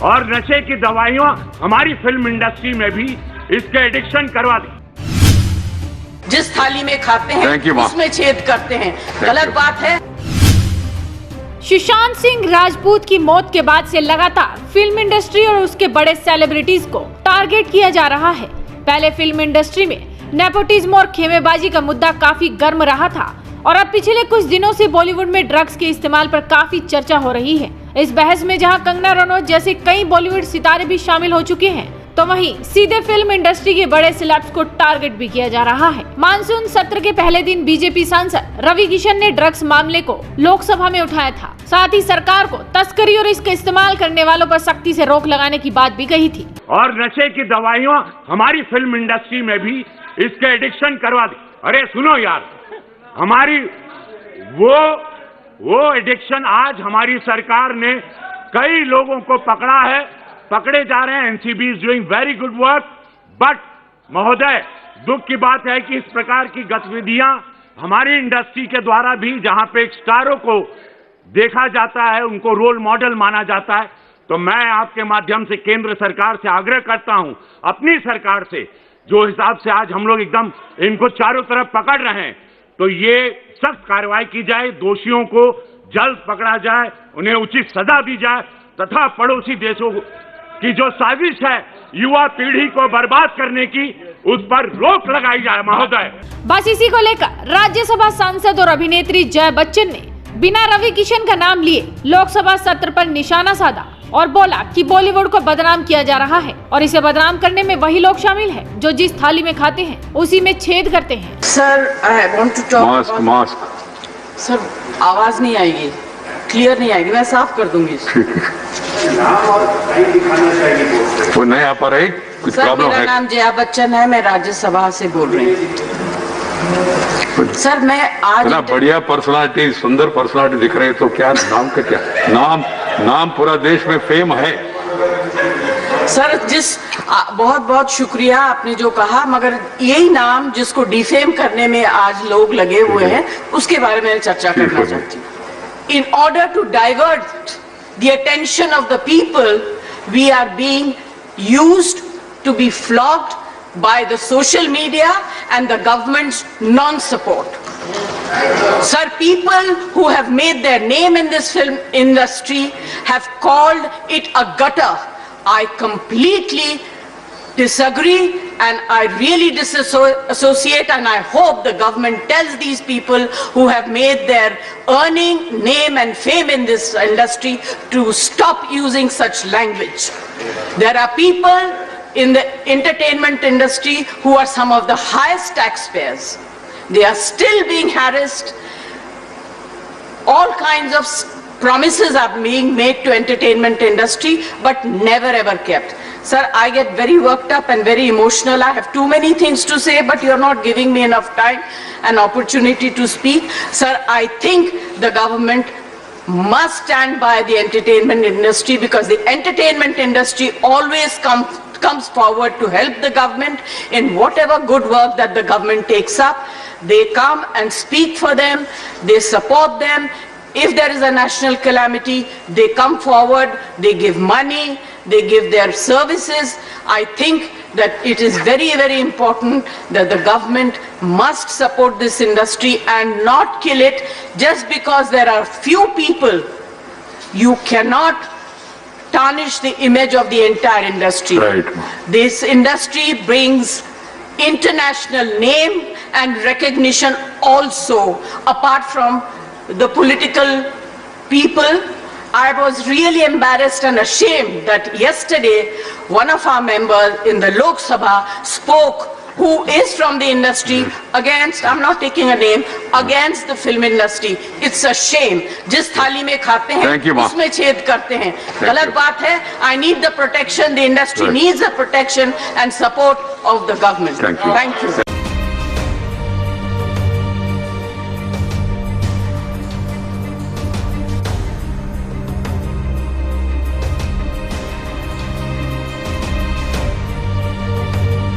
और नशे की दवाइयां हमारी फिल्म इंडस्ट्री में भी इसके एडिक्शन करवा दी। जिस थाली में खाते हैं उसमें छेद करते हैं, गलत बात है। सुशांत सिंह राजपूत की मौत के बाद से लगातार फिल्म इंडस्ट्री और उसके बड़े सेलिब्रिटीज को टारगेट किया जा रहा है। पहले फिल्म इंडस्ट्री में नेपोटिज्म और खेमेबाजी का मुद्दा काफी गर्म रहा था और अब पिछले कुछ दिनों से बॉलीवुड में ड्रग्स के इस्तेमाल पर काफी चर्चा हो रही है। इस बहस में जहां कंगना रनौत जैसे कई बॉलीवुड सितारे भी शामिल हो चुके हैं, तो वहीं सीधे फिल्म इंडस्ट्री के बड़े सेलेब्स को टारगेट भी किया जा रहा है। मानसून सत्र के पहले दिन बीजेपी सांसद रवि किशन ने ड्रग्स मामले को लोकसभा में उठाया था। साथ ही सरकार को तस्करी और इसका इस्तेमाल करने वालों पर सख्ती से रोक लगाने की बात भी कही थी। और नशे की दवाइयां हमारी फिल्म इंडस्ट्री में भी इसके एडिक्शन करवा दी। अरे सुनो यार, हमारी वो एडिक्शन आज हमारी सरकार ने कई लोगों को पकड़े जा रहे हैं। NCB is doing very good work, but महोदय दुख की बात है कि इस प्रकार की गतिविधियां हमारी इंडस्ट्री के द्वारा भी, जहां पे स्टारों को देखा जाता है, उनको रोल मॉडल माना जाता है, तो मैं आपके माध्यम से केंद्र सरकार से आग्रह करता हूं, अपनी सरकार से, जो हिसाब से आज हम लोग एकदम इनको चारों तरफ पकड़ रहे हैं, तो ये सख्त कार्रवाई की जाए, दोषियों को जल्द पकड़ा जाए, उन्हें उचित सजा दी जाए तथा पड़ोसी देशों की जो साजिश है युवा पीढ़ी को बर्बाद करने की, उस पर रोक लगाई जाए महोदय। बस इसी को लेकर राज्यसभा सांसद और अभिनेत्री जया बच्चन ने बिना रवि किशन का नाम लिए लोकसभा सत्र पर निशाना साधा और बोला कि बॉलीवुड को बदनाम किया जा रहा है और इसे बदनाम करने में वही लोग शामिल हैं जो जिस थाली में खाते हैं उसी में छेद करते हैं। Sir, I want to talk mask. Sir, आवाज नहीं आएगी, क्लियर नहीं आएगी, मैं साफ कर दूंगी। वो नहीं आ पा रही, कुछ प्रॉब्लम है? मेरा नाम जया बच्चन है, मैं राज्यसभा से बोल रही हूँ। सर, मैं आज इतना बढ़िया पर्सनालिटी, सुंदर पर्सनालिटी दिख रही है, तो क्या नाम का क्या नाम पूरा देश में फेम है। सर, बहुत बहुत शुक्रिया आपने जो कहा, मगर यही नाम जिसको डिफेम करने में आज लोग लगे हुए हैं, उसके बारे में चर्चा करना चाहती हूँ। In order to divert the attention of the people, we are being used to be flogged by the social media and the government's non-support. Sir, people who have made their name in this film industry have called it a gutter. I completely disagree and I really disassociate, and I hope the government tells these people who have made their earning, name and fame in this industry to stop using such language. There are people in the entertainment industry who are some of the highest taxpayers. They are still being harassed. All kinds of promises are being made to entertainment industry but never ever kept. Sir, I get very worked up and very emotional. I have too many things to say, but you're not giving me enough time and opportunity to speak. Sir, I think the government must stand by the entertainment industry, because the entertainment industry always comes forward to help the government in whatever good work that the government takes up. They come and speak for them, they support them. If there is a national calamity, they come forward, they give money, they give their services. I think that it is very, very important that the government must support this industry and not kill it just because there are few people. You cannot tarnish the image of the entire industry. Right. This industry brings international name and recognition also, apart from the political people. I was really embarrassed and ashamed that yesterday one of our members in the Lok Sabha spoke, who is from the industry, against, I'm not taking a name, against the film industry. It's a shame. जिस थाली में खाते हैं उसमें छेद करते हैं, गलत बात है। I need the protection, the industry needs the protection and support of the government. Thank you.